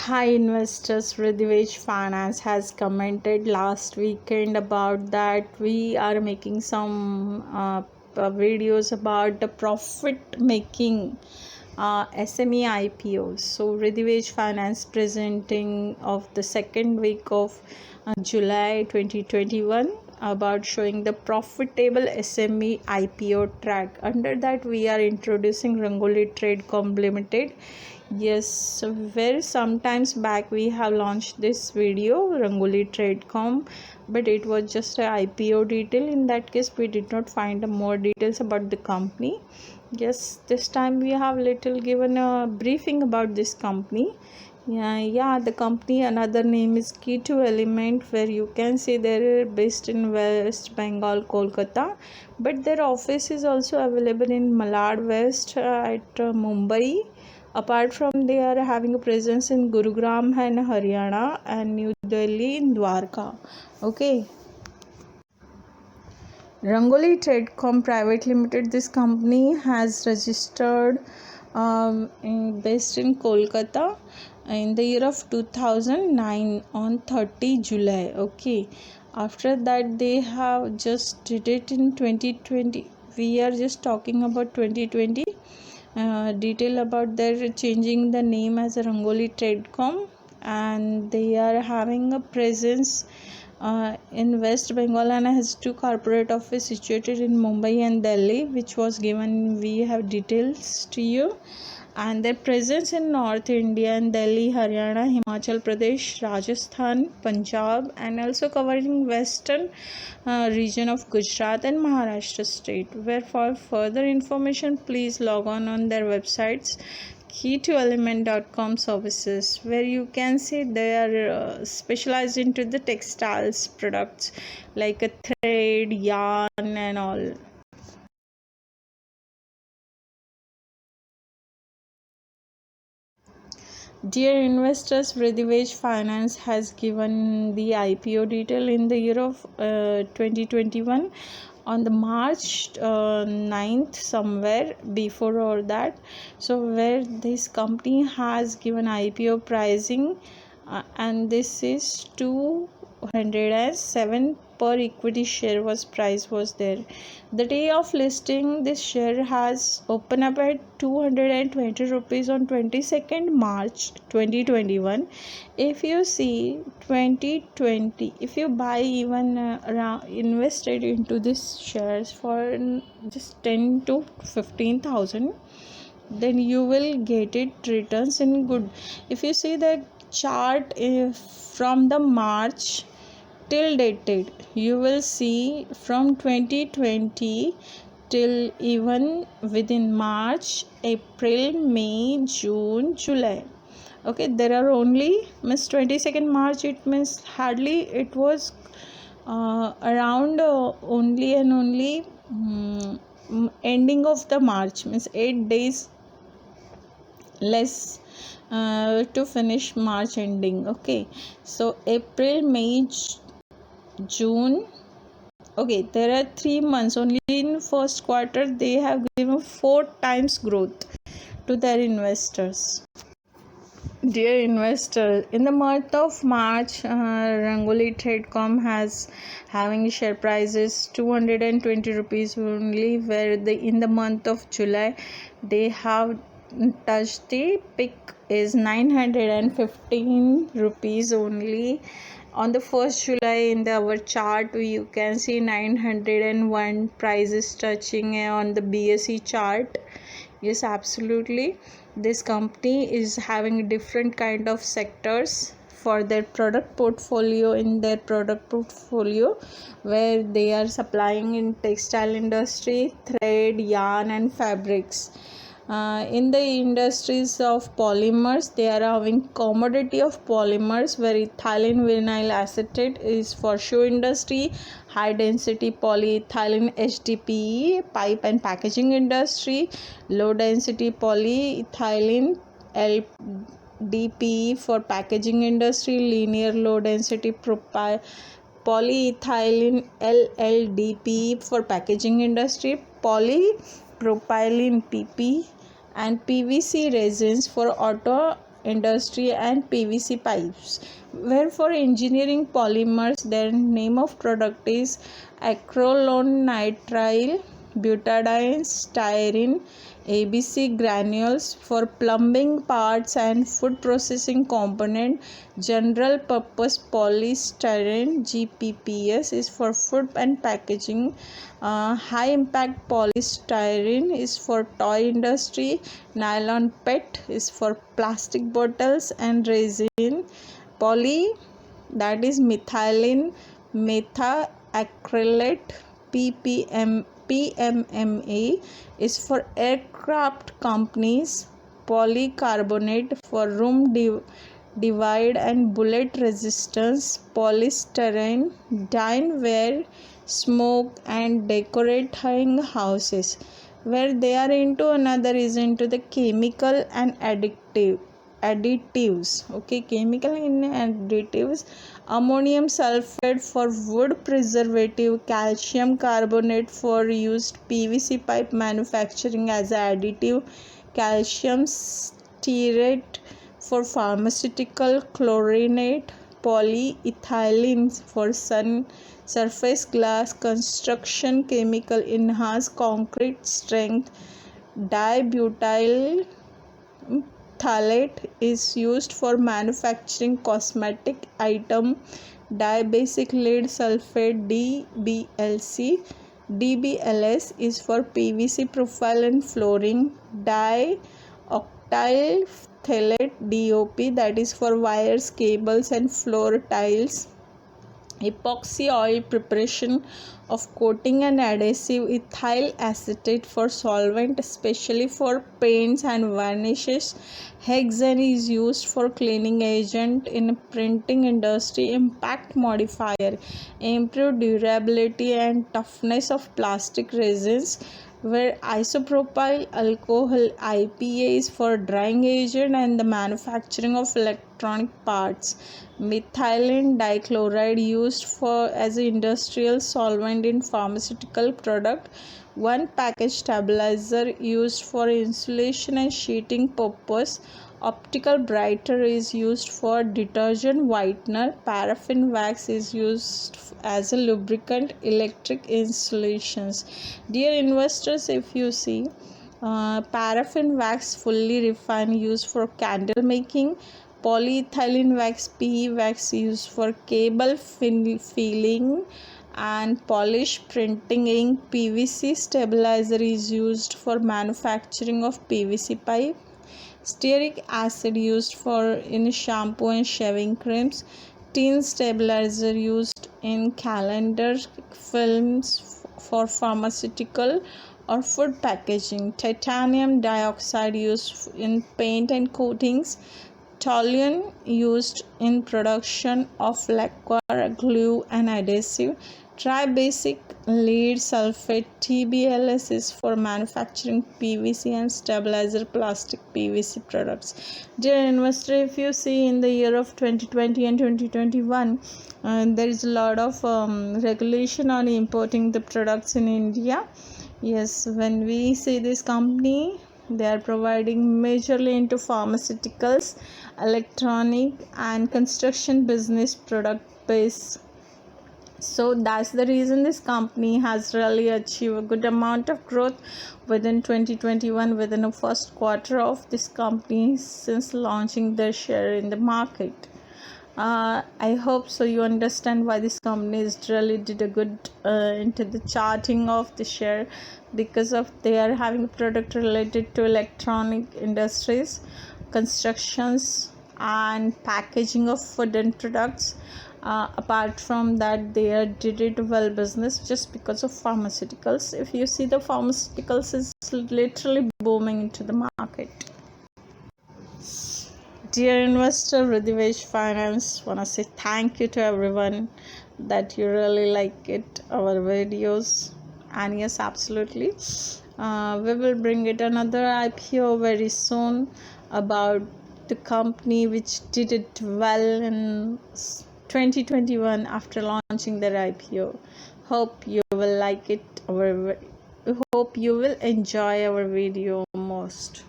Hi investors, Ridhivej Finance has commented last weekend about that we are making some videos about the profit making SME IPOs. So Ridhivej Finance presenting of the second week of July 2021 about showing the profitable SME IPO track. Under that we are introducing Rangoli Tradecom Limited. Yes, so very sometimes back we have launched this video Rangoli Tradecom, but it was just a IPO detail. In that case we did not find more details about the company. Yes, this time we have little given a briefing about this company. The company another name is Key2 Element, where you can see they're based in West Bengal, Kolkata, but their office is also available in Malad West at Mumbai. Apart from they are having a presence in Gurugram and Haryana and New Delhi in Dwarka. Okay. Rangoli Tradecom Private Limited, this company has registered based in Kolkata in the year of 2009 on 30 July. Okay, after that they have just did it in 2020. We are just talking about 2020. Detail about their changing the name as a Rangoli Tradecom, and they are having a presence in West Bengal and has two corporate office situated in Mumbai and Delhi, which was given. We have details to you, and their presence in North India and Delhi, Haryana, Himachal Pradesh, Rajasthan, Punjab, and also covering western region of Gujarat and Maharashtra state. Where for further information, please log on their websites key2element.com services, where you can see they are specialized into the textiles products like a thread, yarn, and all. Dear investors, Ridhivej Finance has given the IPO detail in the year of 2021 on the March 9th, somewhere before all that. So where this company has given IPO pricing and this is 207 per equity share price was there. The day of listing, this share has opened up at 220 rupees on 22nd March 2021. If you see 2020, if you buy even invested into this shares for just 10 to 15,000, then you will get it returns in good. If you see the chart from the March till dated, you will see from 2020 till even within March, April, May, June, July. Okay, there are only means 22nd March, it means hardly it was around only and only ending of the March, means 8 days less to finish March ending. Okay, so April, May, June. Okay, there are 3 months only. In first quarter they have given 4 times growth to their investors. Dear investor, in the month of March, Rangoli Tradecom has having share prices 220 rupees only, where in the month of July they have touched the peak is 915 rupees only. On the 1st July in our chart you can see 901 prices touching on the BSE chart. Yes, absolutely, this company is having different kind of sectors for their product portfolio. In their product portfolio, where they are supplying in textile industry, thread, yarn, and fabrics. In the industries of polymers, they are having commodity of polymers, where ethylene vinyl acetate is for shoe industry, high density polyethylene HDPE pipe and packaging industry, low density polyethylene LDPE for packaging industry, linear low density polyethylene LLDPE for packaging industry, polypropylene PP, and PVC resins for auto industry and PVC pipes. Where for engineering polymers, their name of product is acrylonitrile butadiene styrene ABC granules. For plumbing parts and food processing component, general purpose polystyrene GPPS is for food and packaging. High impact polystyrene is for toy industry. Nylon PET is for plastic bottles and resin. Poly, that is methylene methacrylate PMMA is for aircraft companies. Polycarbonate for room divide and bullet resistance. Polystyrene dineware, smoke and decorating houses. Where they are into, another is into the chemical and additives. Okay, chemical and additives. Ammonium sulfate for wood preservative. Calcium carbonate for used PVC pipe manufacturing as additive. Calcium stearate for pharmaceutical. Chlorinate. Polyethylene for surface glass construction chemical. Enhanced concrete strength. Dibutyl phthalate is used for manufacturing cosmetic item. Dibasic lead sulfate DBLC. DBLS is for PVC profile and flooring. Dioctyl phthalate DOP, that is for wires, cables and floor tiles. Epoxy oil preparation of coating and adhesive. Ethyl acetate for solvent, especially for paints and varnishes. Hexane is used for cleaning agent in printing industry. Impact modifier, improve durability and toughness of plastic resins. Where isopropyl alcohol IPA is for drying agent and the manufacturing of electronic parts. Methylene dichloride used for as an industrial solvent in pharmaceutical product. One package stabilizer used for insulation and sheeting purpose. Optical brighter is used for detergent whitener. Paraffin wax is used as a lubricant. Electric installations. Dear investors, if you see, paraffin wax fully refined used for candle making. Polyethylene wax PE wax used for cable filling and polish printing ink. PVC stabilizer is used for manufacturing of PVC pipe. Stearic acid used for in shampoo and shaving creams. Tin stabilizer used in calendar films for pharmaceutical or food packaging. Titanium dioxide used in paint and coatings. Toluene used in production of lacquer, glue and adhesive. Tribasic lead sulfate TBLS is for manufacturing PVC and stabilizer plastic PVC products. Dear investor, if you see in the year of 2020 and 2021, there is a lot of regulation on importing the products in India. Yes, when we see this company, they are providing majorly into pharmaceuticals, electronic and construction business product base. So that's the reason this company has really achieved a good amount of growth within 2021, within the first quarter of this company since launching their share in the market. I hope so you understand why this company is really did a good into the charting of the share, because of they are having a product related to electronic industries, constructions and packaging of food and products. Apart from that, they did it well business just because of pharmaceuticals. If you see, the pharmaceuticals is literally booming into the market. Dear investor, Riddhivesh Finance wanna say thank you to everyone that you really like it our videos, and yes, absolutely, we will bring it another IPO very soon about the company which did it well in 2021 after launching their IPO. Hope you will like it. Hope you will enjoy our video most.